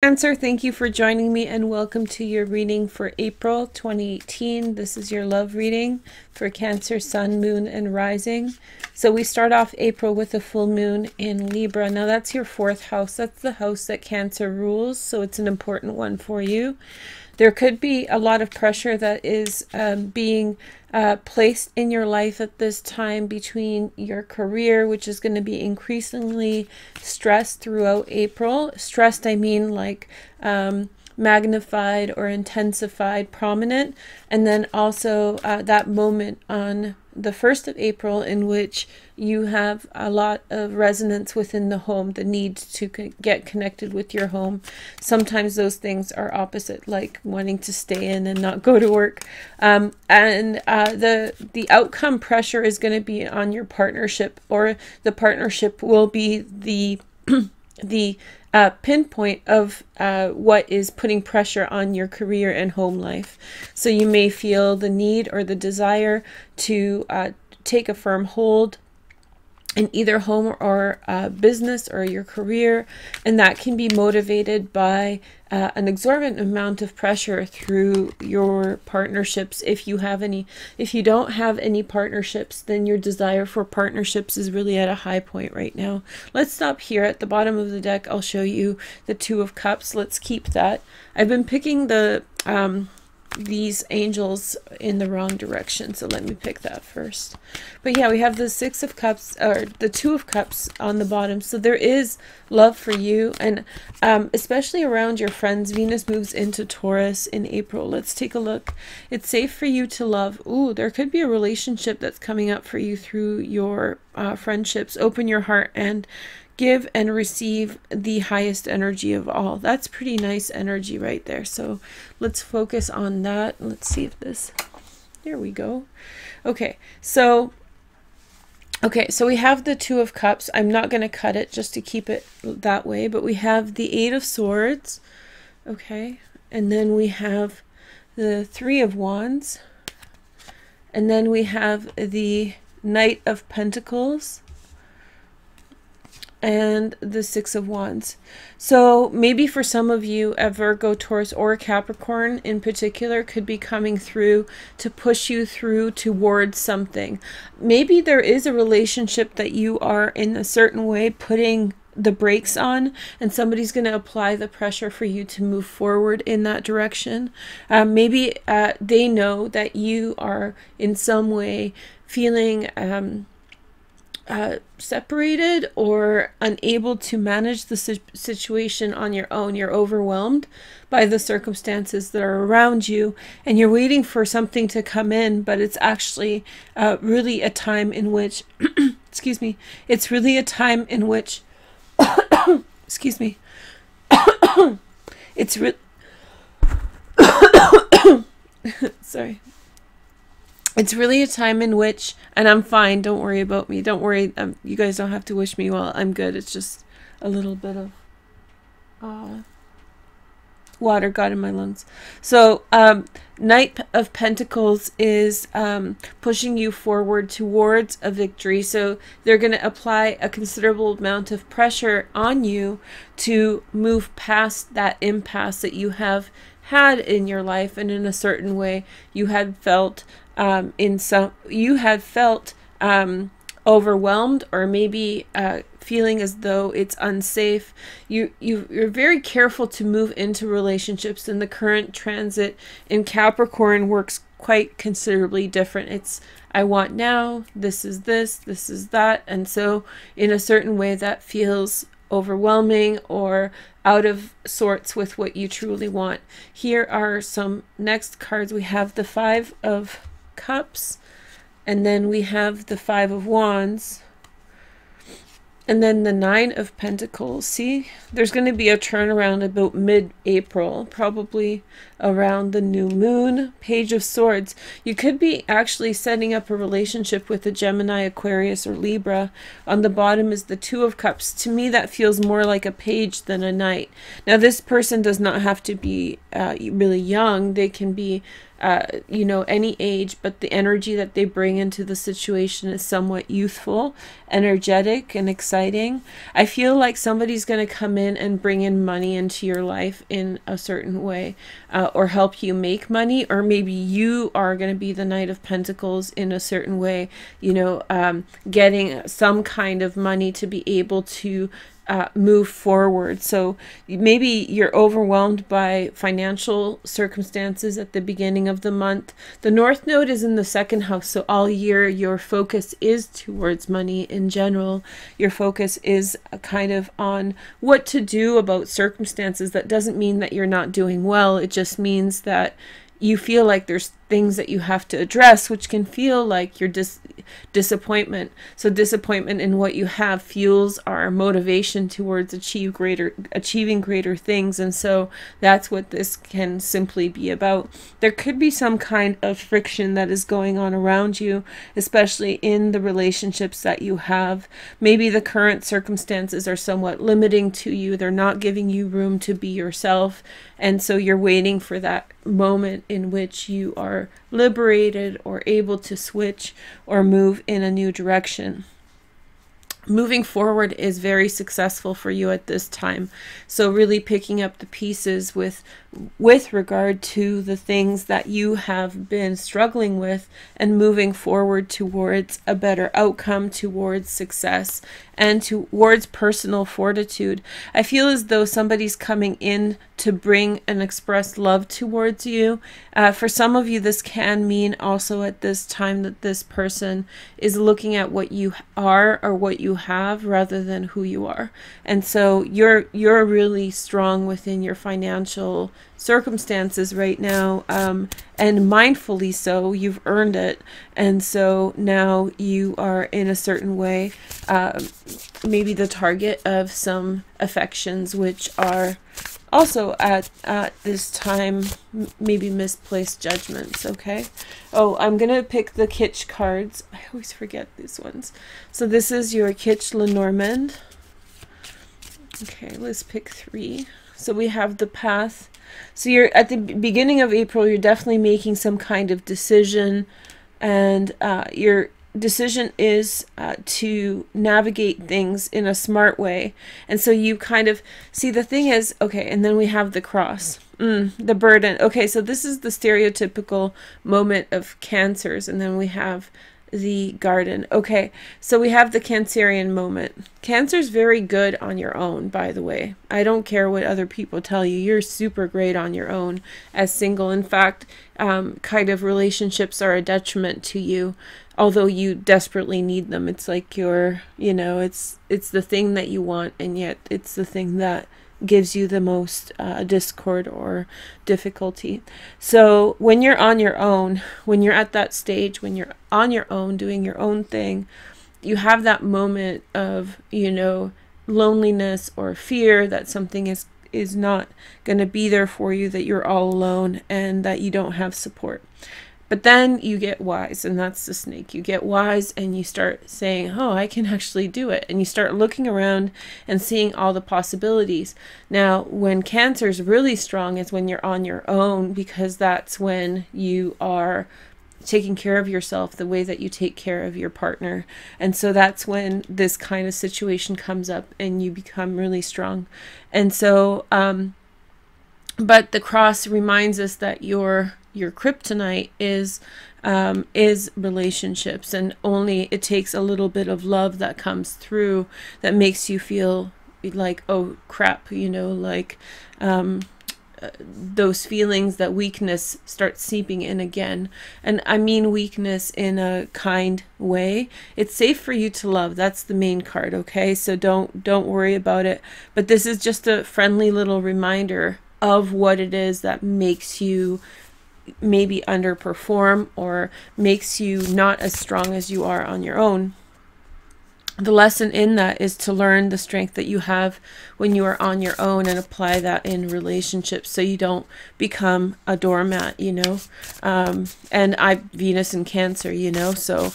Cancer, thank you for joining me and welcome to your reading for April 2018. This is your love reading for Cancer, Sun, Moon, and Rising. So we start off April with a full moon in Libra. Now that's your fourth house. That's the house that Cancer rules, so it's an important one for you. There could be a lot of pressure that is being placed in your life at this time between your career, which is going to be increasingly stressed throughout April. Stressed, I mean like magnified or intensified, prominent. And then also that moment on the 1st of April in which you have a lot of resonance within the home, the need to get connected with your home. Sometimes those things are opposite, like wanting to stay in and not go to work. The outcome pressure is going to be on your partnership, or the partnership will be the pinpoint of what is putting pressure on your career and home life. So you may feel the need or the desire to take a firm hold in either home or business or your career, and that can be motivated by an exorbitant amount of pressure through your partnerships, if you have any. If you don't have any partnerships, then your desire for partnerships is really at a high point right now. Let's stop here at the bottom of the deck. I'll show you the Two of Cups. Let's keep that. I've been picking the these angels in the wrong direction, so let me pick that first. But yeah, we have the Six of Cups, or the Two of Cups on the bottom. So there is love for you, and especially around your friends. Venus moves into Taurus in April. Let's take a look. It's safe for you to love. Ooh, there could be a relationship that's coming up for you through your friendships. Open your heart and give and receive the highest energy of all. That's pretty nice energy right there. So let's focus on that. Let's see if this, there we go. Okay, so we have the Two of Cups. I'm not going to cut it just to keep it that way, but we have the Eight of Swords. Okay, and then we have the Three of Wands, and then we have the Knight of Pentacles, and the Six of Wands. So maybe for some of you, a Virgo, Taurus, or Capricorn in particular could be coming through to push you through towards something. Maybe there is a relationship that you are in a certain way putting the brakes on, and somebody's going to apply the pressure for you to move forward in that direction. Maybe they know that you are in some way feeling separated or unable to manage the situation on your own. You're overwhelmed by the circumstances that are around you, and you're waiting for something to come in, but it's actually really a time in which excuse me, it's really a time in which excuse me, it's sorry. It's really a time in which, and I'm fine, don't worry about me, don't worry, you guys don't have to wish me well, I'm good. It's just a little bit of water got in my lungs. So Knight of Pentacles is pushing you forward towards a victory. So they're going to apply a considerable amount of pressure on you to move past that impasse that you have had in your life, and in a certain way you had felt overwhelmed, or maybe feeling as though it's unsafe. You're very careful to move into relationships, and the current transit in Capricorn works quite considerably different. It's I want now, this is that, and so in a certain way that feels overwhelming or out of sorts with what you truly want. Here are some next cards. We have the Five of Cups, and then we have the Five of Wands, and then the Nine of Pentacles. See, there's going to be a turnaround about mid-April, probably around the new moon. Page of Swords. You could be actually setting up a relationship with a Gemini, Aquarius, or Libra. On the bottom is the Two of Cups. To me, that feels more like a page than a knight. Now, this person does not have to be really young. They can be you know, any age, but the energy that they bring into the situation is somewhat youthful, energetic, and exciting. I feel like somebody's going to come in and bring in money into your life in a certain way, or help you make money, or maybe you are going to be the Knight of Pentacles in a certain way, you know, getting some kind of money to be able to move forward. So maybe you're overwhelmed by financial circumstances at the beginning of the month. The North Node is in the second house, so all year your focus is towards money in general. Your focus is kind of on what to do about circumstances. That doesn't mean that you're not doing well. It just means that you feel like there's things that you have to address, which can feel like your disappointment. So disappointment in what you have fuels our motivation towards achieving greater things. And so that's what this can simply be about. There could be some kind of friction that is going on around you, especially in the relationships that you have. Maybe the current circumstances are somewhat limiting to you. They're not giving you room to be yourself. And so you're waiting for that moment in which you are liberated or able to switch or move in a new direction. Moving forward is very successful for you at this time. So really picking up the pieces with regard to the things that you have been struggling with and moving forward towards a better outcome, towards success, and towards personal fortitude. I feel as though somebody's coming in to bring and express love towards you. For some of you, this can mean also at this time that this person is looking at what you are or what you have rather than who you are. And so you're really strong within your financial circumstances right now, and mindfully so. You've earned it, and so now you are in a certain way maybe the target of some affections, which are also at this time maybe misplaced judgments. Okay, oh, I'm gonna pick the Kitsch cards. I always forget these ones. So this is your Kitsch Lenormand. Okay, let's pick 3. So we have the Path. So you're at the beginning of April, you're definitely making some kind of decision, and your decision is to navigate things in a smart way. And so you kind of see, the thing is, okay, and then we have the Cross, the burden. Okay, so this is the stereotypical moment of Cancers, and then we have the Garden. Okay, so we have the Cancerian moment. Cancer's very good on your own, by the way. I don't care what other people tell you. You're super great on your own as single. In fact, kind of relationships are a detriment to you, although you desperately need them. It's like you're, you know, it's the thing that you want, and yet it's the thing that gives you the most discord or difficulty. So when you're on your own, when you're at that stage, when you're on your own doing your own thing, you have that moment of, you know, loneliness or fear that something is not going to be there for you, that you're all alone and that you don't have support. But then you get wise, and that's the Snake. You get wise and you start saying, oh, I can actually do it. And you start looking around and seeing all the possibilities. Now, when Cancer's really strong is when you're on your own, because that's when you are taking care of yourself the way that you take care of your partner. And so that's when this kind of situation comes up and you become really strong. And so, but the Cross reminds us that your kryptonite is relationships, and only it takes a little bit of love that comes through that makes you feel like, oh crap, you know, like those feelings that weakness starts seeping in again. And I mean weakness in a kind way. It's safe for you to love. That's the main card, okay? So don't worry about it. But this is just a friendly little reminder of what it is that makes you maybe underperform or makes you not as strong as you are on your own. The lesson in that is to learn the strength that you have when you are on your own and apply that in relationships, so you don't become a doormat, you know. And Venus in Cancer, you know, so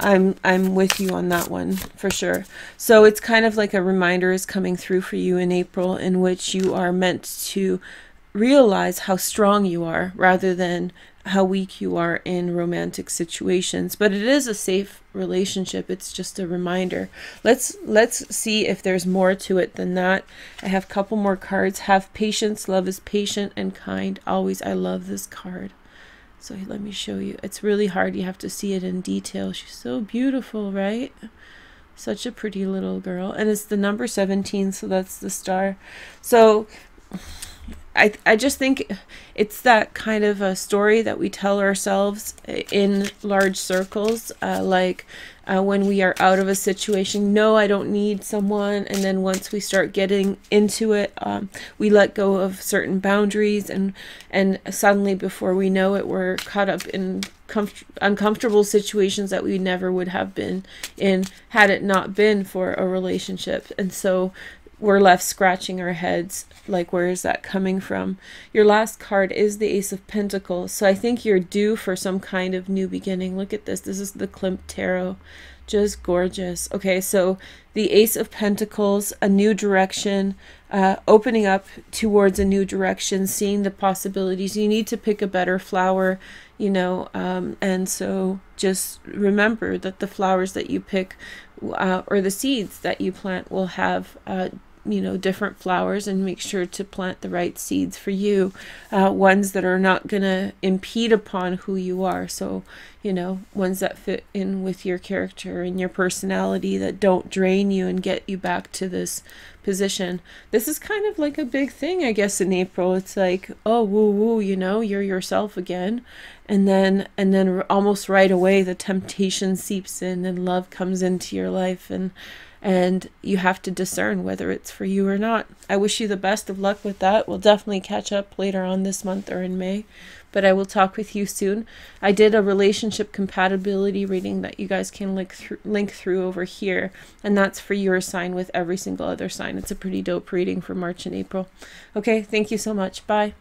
I'm with you on that one for sure. So it's kind of like a reminder is coming through for you in April, in which you are meant to realize how strong you are rather than how weak you are in romantic situations, but it is a safe relationship. It's just a reminder. Let's see if there's more to it than that. I have a couple more cards. Have patience. Love is patient and kind always. I love this card. So let me show you. It's really hard. You have to see it in detail. She's so beautiful, right? Such a pretty little girl. And it's the number 17, so that's the star. So I just think it's that kind of a story that we tell ourselves in large circles, when we are out of a situation. No, I don't need someone. And then once we start getting into it, we let go of certain boundaries, and suddenly, before we know it, we're caught up in uncomfortable situations that we never would have been in had it not been for a relationship. And so we're left scratching our heads, like, where is that coming from? Your last card is the Ace of Pentacles. So I think you're due for some kind of new beginning. Look at this. This is the Klimt Tarot. Just gorgeous. Okay, so the Ace of Pentacles, a new direction, opening up towards a new direction, seeing the possibilities. You need to pick a better flower, you know, and so just remember that the flowers that you pick, or the seeds that you plant, will have you know, different flowers, and make sure to plant the right seeds for you, ones that are not going to impede upon who you are. So, you know, ones that fit in with your character and your personality, that don't drain you and get you back to this position. This is kind of like a big thing, I guess, in April. It's like, oh, woo woo, you know, you're yourself again. And then almost right away, the temptation seeps in and love comes into your life, and you have to discern whether it's for you or not. I wish you the best of luck with that. We'll definitely catch up later on this month or in May, but I will talk with you soon. I did a relationship compatibility reading that you guys can link through over here, and that's for your sign with every single other sign. It's a pretty dope reading for March and April. Okay, thank you so much. Bye.